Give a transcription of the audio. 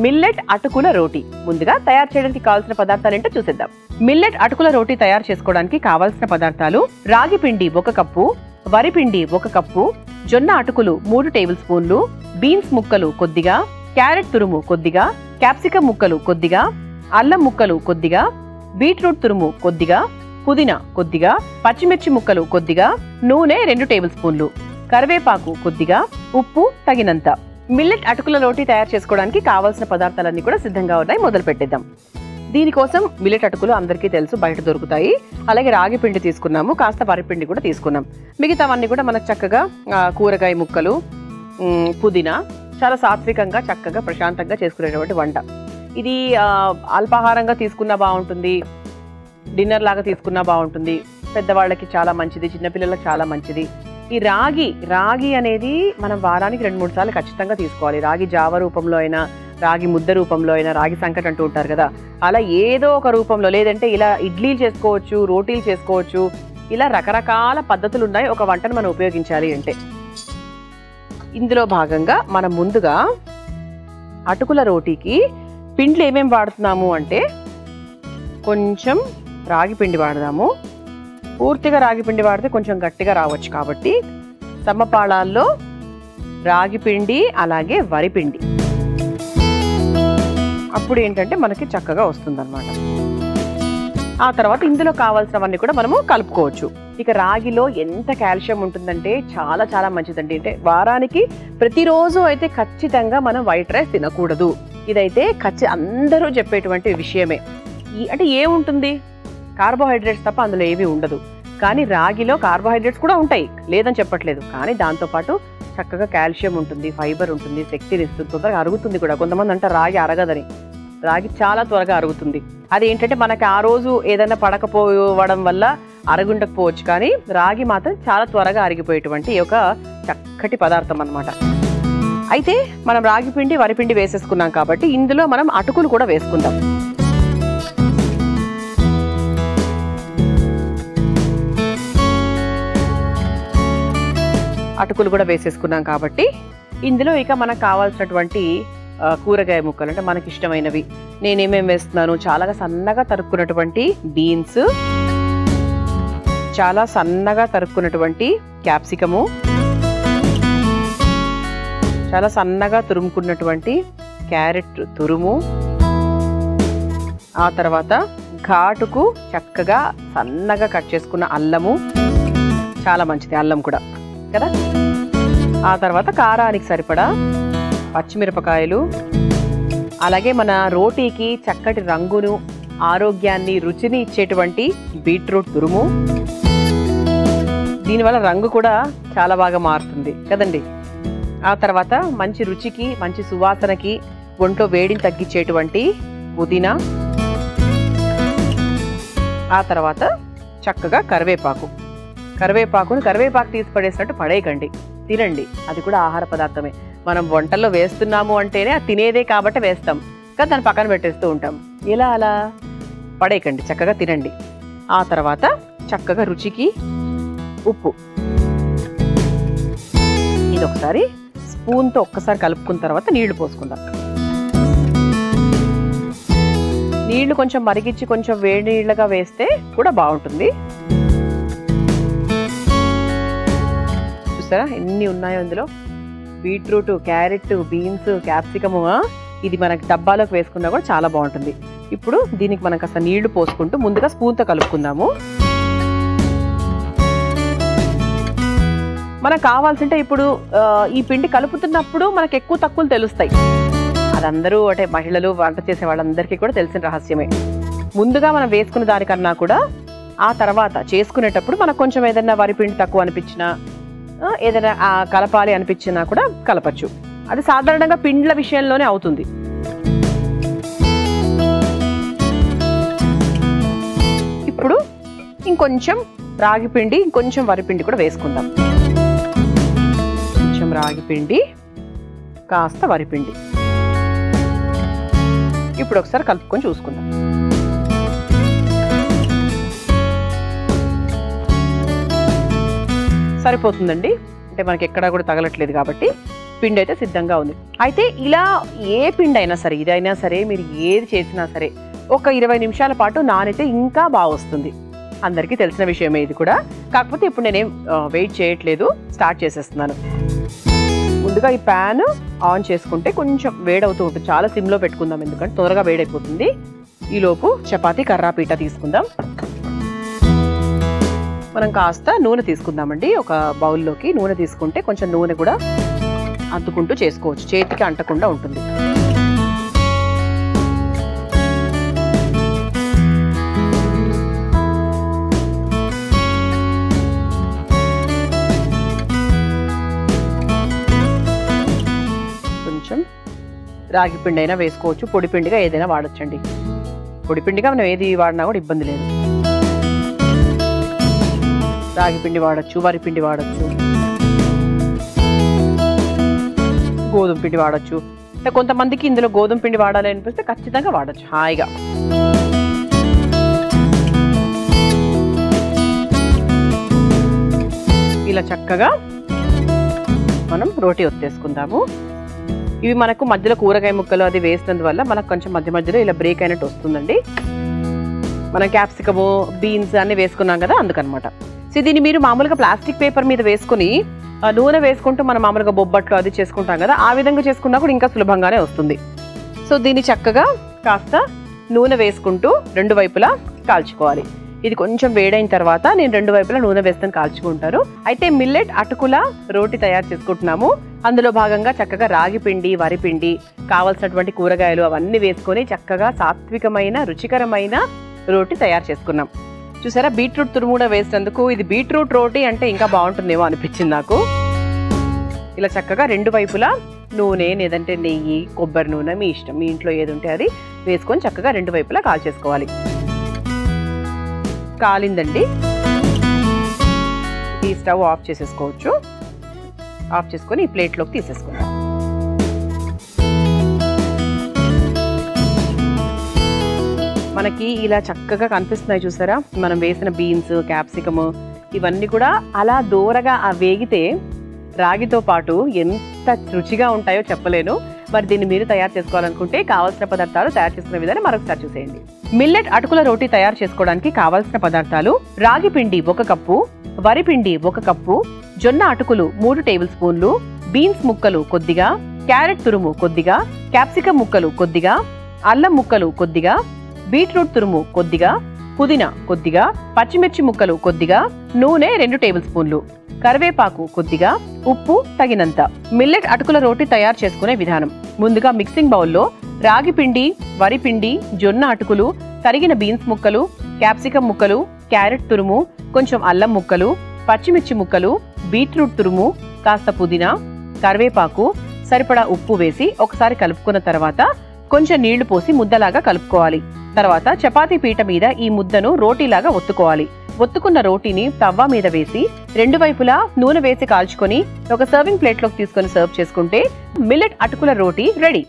Millet అటుకుల రోటీ. ముందుగా తయారు చేయడానికి కావాల్సిన పదార్థాలు ఏంటో చూసేద్దాం. మిల్లెట్ అటుకుల రోటీ తయారు చేసుకోవడానికి కావాల్సిన పదార్థాలు: రాగి పిండి 1 కప్పు, వరి పిండి 1 కప్పు, జొన్న అటుకులు 3 టేబుల్ స్పూన్లు, బీన్స్ ముక్కలు కొద్దిగా, క్యారెట్ తురుము కొద్దిగా, క్యాప్సికం ముక్కలు కొద్దిగా, అల్లం ముక్కలు కొద్దిగా, బీట్రూట్ తురుము కొద్దిగా, పుదీనా కొద్దిగా, పచ్చిమిర్చి ముక్కలు కొద్దిగా, నూనె 2 టేబుల్ స్పూన్లు, కరివేపాకు కొద్దిగా, ఉప్పు తగినంత. మిల్లెట్ అటుకుల రోటీ తయారు చేసుకోవడానికి కావాల్సిన పదార్థాలన్నీ కూడా సిద్ధంగా ఉన్నాయి. మొదలు పెట్టేద్దాం. దీనికోసం మిల్లెట్ అటుకులు అందరికీ తెలుసు, బయట దొరుకుతాయి. అలాగే రాగి పిండి తీసుకున్నాము, కాస్త వరిపిండి కూడా తీసుకున్నాం. మిగతావన్నీ కూడా మనకు చక్కగా కూరగాయ ముక్కలు, పుదీనా, చాలా సాత్వికంగా చక్కగా ప్రశాంతంగా చేసుకునేటువంటి వంట. ఇది అల్పాహారంగా తీసుకున్నా బాగుంటుంది, డిన్నర్ లాగా తీసుకున్నా బాగుంటుంది. పెద్దవాళ్ళకి చాలా మంచిది, చిన్నపిల్లలకు చాలా మంచిది. ఈ రాగి అనేది మనం వారానికి 2-3 సార్లు ఖచ్చితంగా తీసుకోవాలి. రాగి జావ రూపంలో అయినా, రాగి ముద్ద రూపంలో అయినా, రాగి సంకటి అంటూ ఉంటారు కదా, అలా ఏదో ఒక రూపంలో, లేదంటే ఇలా ఇడ్లీలు చేసుకోవచ్చు, రోటీలు చేసుకోవచ్చు. ఇలా రకరకాల పద్ధతులు ఉన్నాయి ఒక వంటను మనం ఉపయోగించాలి అంటే. ఇందులో భాగంగా మనం ముందుగా అటుకుల రోటీకి పిండిలు ఏమేమి వాడుతున్నాము అంటే, కొంచెం రాగి పిండి వాడదాము. పూర్తిగా రాగి పిండి వాడితే కొంచెం గట్టిగా రావచ్చు కాబట్టి సమపాళాల్లో రాగి పిండి అలాగే వరి పిండి, అప్పుడు ఏంటంటే మనకి చక్కగా వస్తుందన్నమాట. ఆ తర్వాత ఇందులో కావాల్సినవన్నీ కూడా మనము కలుపుకోవచ్చు. ఇక రాగిలో ఎంత కాల్షియం ఉంటుందంటే చాలా చాలా మంచిదండి. అంటే వారానికి ప్రతిరోజు అయితే ఖచ్చితంగా మనం వైట్ రైస్ తినకూడదు. ఇదైతే అందరూ చెప్పేటువంటి విషయమే. అంటే ఏముంటుంది, కార్బోహైడ్రేట్స్ తప్ప అందులో ఏమీ ఉండదు. కానీ రాగిలో కార్బోహైడ్రేట్స్ కూడా ఉంటాయి, లేదని చెప్పట్లేదు. కానీ దాంతోపాటు చక్కగా కాల్షియం ఉంటుంది, ఫైబర్ ఉంటుంది, శక్తిని ఇస్తుంది, తొందరగా అరుగుతుంది కూడా. కొంతమంది అంటారు రాగి అరగదని. రాగి చాలా త్వరగా అరుగుతుంది. అది ఏంటంటే మనకి ఆ రోజు ఏదైనా పడకపోవడం వల్ల అరుగుండకపోవచ్చు, కానీ రాగి మాత్రం చాలా త్వరగా అరిగిపోయేటువంటి ఒక చక్కటి పదార్థం అన్నమాట. అయితే మనం రాగి పిండి వరిపిండి వేసేసుకున్నాం కాబట్టి ఇందులో మనం అటుకులు కూడా వేసుకుందాం. అటుకులు కూడా వేసేసుకున్నాం కాబట్టి ఇందులో ఇక మనకు కావాల్సినటువంటి కూరగాయ ముక్కలు, అంటే మనకి ఇష్టమైనవి నేనేమేమి వేస్తున్నాను, చాలా సన్నగా తరుక్కున్నటువంటి బీన్స్, చాలా సన్నగా తరుక్కున్నటువంటి క్యాప్సికము, చాలా సన్నగా తురుముకున్నటువంటి క్యారెట్ తురుము, ఆ తర్వాత ఘాటుకు చక్కగా సన్నగా కట్ చేసుకున్న అల్లము, చాలా మంచిది అల్లం కూడా కదా. ఆ తర్వాత కారానికి సరిపడా పచ్చిమిరపకాయలు, అలాగే మన రోటీకి చక్కటి రంగును, ఆరోగ్యాన్ని, రుచిని ఇచ్చేటువంటి బీట్రూట్ తురుము. దీనివల్ల రంగు కూడా చాలా బాగా మారుతుంది కదండి. ఆ తర్వాత మంచి రుచికి, మంచి సువాసనకి, ఒంట్లో వేడిని తగ్గించేటువంటి పుదీనా. ఆ తర్వాత చక్కగా కరివేపాకు తీసి పడేసినట్టు పడేయకండి, తినండి. అది కూడా ఆహార పదార్థమే. మనం వంటల్లో వేస్తున్నాము అంటేనే అది తినేదే కాబట్టి వేస్తాం, కానీ దాన్ని పక్కన పెట్టేస్తూ ఉంటాం. ఎలా అలా పడేయకండి, చక్కగా తినండి. ఆ తర్వాత చక్కగా రుచికి ఉప్పు. ఇది ఒకసారి స్పూన్తో ఒక్కసారి కలుపుకున్న తర్వాత నీళ్లు పోసుకుందాం. నీళ్లు కొంచెం మరిగించి కొంచెం వేడి నీళ్ళగా వేస్తే కూడా బాగుంటుంది. చూసారా ఎన్ని ఉన్నాయో ఇందులో, బీట్రూట్, క్యారెట్, బీన్స్, క్యాప్సికము. ఇది మనకి డబ్బాలోకి వేసుకున్నా కూడా చాలా బాగుంటుంది. ఇప్పుడు దీనికి మనం కాస్త నీళ్లు పోసుకుంటూ ముందుగా స్పూన్తో కలుపుకుందాము. మనకు కావాల్సింటే ఇప్పుడు ఈ పిండి కలుపుతున్నప్పుడు మనకు ఎక్కువ తక్కువలు తెలుస్తాయి. అదందరూ అంటే మహిళలు, వంట చేసే వాళ్ళందరికీ కూడా తెలిసిన రహస్యమే. ముందుగా మనం వేసుకున్న దానికన్నా కూడా ఆ తర్వాత చేసుకునేటప్పుడు మనకు కొంచెం ఏదైనా వరిపిండి తక్కువ అనిపించినా, ఏదైనా కలపాలి అనిపించినా కూడా కలపచ్చు. అది సాధారణంగా పిండ్ల విషయంలోనే అవుతుంది. ఇప్పుడు ఇంకొంచెం రాగి పిండి, ఇంకొంచెం వరిపిండి కూడా వేసుకుందాం. కొంచెం రాగి పిండి, కాస్త వరిపిండి. ఇప్పుడు ఒకసారి కలుపుకొని చూసుకుందాం. సరిపోతుందండి, అంటే మనకి ఎక్కడా కూడా తగలట్లేదు కాబట్టి పిండి అయితే సిద్ధంగా ఉంది. అయితే ఇలా ఏ పిండి అయినా సరే, ఇదైనా సరే, మీరు ఏది చేసినా సరే ఒక 20 నిమిషాల పాటు నానితే ఇంకా బాగా వస్తుంది. అందరికీ తెలిసిన విషయమే ఇది కూడా. కాకపోతే ఇప్పుడు నేనేం వెయిట్ చేయట్లేదు, స్టార్ట్ చేసేస్తున్నాను. ముందుగా ఈ ప్యాన్ ఆన్ చేసుకుంటే కొంచెం వేడవుతూ ఉంటుంది. చాలా సిమ్లో పెట్టుకుందాం, ఎందుకంటే త్వరగా వేడైపోతుంది. ఈలోపు చపాతీ కర్రా పీట తీసుకుందాం. మనం కాస్త నూనె తీసుకుందామండి. ఒక బౌల్లోకి నూనె తీసుకుంటే కొంచెం నూనె కూడా అద్దుకుంటూ చేసుకోవచ్చు, చేతికి అంటకుండా ఉంటుంది. కొంచెం రాగి పిండి అయినా వేసుకోవచ్చు, పొడిపిండిగా ఏదైనా వాడచ్చండి. పొడిపిండిగా మనం ఏది వాడినా కూడా ఇబ్బంది లేదు. రాగి పిండి వాడచ్చు, వరి పిండి వాడచ్చు, గోధుమ పిండి వాడచ్చు. కొంతమందికి ఇందులో గోధుమ పిండి వాడాలి అనిపిస్తే ఖచ్చితంగా వాడచ్చు హాయిగా. ఇలా చక్కగా మనం రోటీ ఒత్తేసుకుందాము. ఇవి మనకు మధ్యలో కూరగాయ ముక్కలు అది వేసినందువల్ల మనకు కొంచెం మధ్య మధ్యలో ఇలా బ్రేక్ అయినట్టు వస్తుందండి. మనం క్యాప్సికము, బీన్స్ అన్ని వేసుకున్నాం కదా, అందుకనమాట. సో దీన్ని మీరు మామూలుగా ప్లాస్టిక్ పేపర్ మీద వేసుకుని నూనె వేసుకుంటూ మనం మామూలుగా బొబ్బట్లు అది చేసుకుంటాం కదా, ఆ విధంగా చేసుకున్నా కూడా ఇంకా సులభంగానే వస్తుంది. సో దీన్ని చక్కగా కాస్త నూనె వేసుకుంటూ రెండు వైపులా కాల్చుకోవాలి. ఇది కొంచెం వేడైన తర్వాత నేను రెండు వైపులా నూనె వేస్తాను, కాల్చుకుంటారు. అయితే మిల్లెట్ అటుకుల రోటీ తయారు చేసుకుంటున్నాము. అందులో భాగంగా చక్కగా రాగి పిండి, వరి పిండి, కావాల్సినటువంటి కూరగాయలు అవన్నీ వేసుకొని చక్కగా సాత్వికమైన రుచికరమైన రోటీ తయారు చేసుకున్నాం. చూసారా, బీట్రూట్ తురుము కూడా వేసినందుకు ఇది బీట్రూట్ రోటీ అంటే ఇంకా బాగుంటుందేమో అనిపించింది నాకు. ఇలా చక్కగా రెండు వైపులా నూనె లేదంటే నెయ్యి, కొబ్బరి నూనె మీ ఇష్టం, మీ ఇంట్లో ఏది ఉంటే అది వేసుకొని చక్కగా రెండు వైపులా కాల్చేసుకోవాలి. కాలిందండి, ఈ స్టవ్ ఆఫ్ చేసేసుకోవచ్చు. ఆఫ్ చేసుకొని ఈ ప్లేట్లోకి తీసేసుకుందాం. మనకి ఇలా చక్కగా కనిపిస్తున్నాయి చూసారా, మనం వేసిన బీన్స్, క్యాప్సికమ్ ఇవన్నీ కూడా అలా దూరగా వేగితే రాగితో పాటు ఎంత రుచిగా ఉంటాయో చెప్పలేను. మరి దీన్ని మీరు తయారు చేసుకోవాలనుకుంటే కావాల్సిన పదార్థాలు తయారు చేసుకునే విధానం మరొకసారి చూసేయండి. మిల్లెట్ అటుకుల రోటీ తయారు చేసుకోవడానికి కావాల్సిన పదార్థాలు: రాగి పిండి 1 కప్పు, వరి పిండి 1 కప్పు, జొన్న అటుకులు 3 టేబుల్ స్పూన్లు, బీన్స్ ముక్కలు కొద్దిగా, క్యారెట్ తురుము కొద్దిగా, క్యాప్సికమ్ ముక్కలు కొద్దిగా, అల్లం ముక్కలు కొద్దిగా, బీట్రూట్ తురుము కొద్దిగా, పుదీనా కొద్దిగా, పచ్చిమిర్చి ముక్కలు కొద్దిగా, నూనె 2 టేబుల్ స్పూన్లు, కరివేపాకు కొద్దిగా, ఉప్పు తగినంత. మిల్లెట్ అటుకుల రోటీ తయారు చేసుకునే విధానం: ముందుగా మిక్సింగ్ బౌల్లో రాగి పిండి, వరి పిండి, జొన్న అటుకులు, తరిగిన బీన్స్ ముక్కలు, క్యాప్సికమ్ ముక్కలు, క్యారెట్ తురుము, కొంచెం అల్లం ముక్కలు, పచ్చిమిర్చి ముక్కలు, బీట్రూట్ తురుము, కాస్త పుదీనా, కరివేపాకు, సరిపడా ఉప్పు వేసి ఒకసారి కలుపుకున్న తర్వాత కొంచెం నీళ్లు పోసి ముద్దలాగా కలుపుకోవాలి. తర్వాత చపాతీ పీట మీద ఈ ముద్దను రోటీలాగా ఒత్తుకోవాలి. ఒత్తుకున్న రోటీని తవ్వ మీద వేసి రెండు వైపులా నూనె వేసి కాల్చుకొని ఒక సర్వింగ్ ప్లేట్లోకి తీసుకొని సర్వ్ చేసుకుంటే మిల్లెట్ అటుకుల రోటీ రెడీ.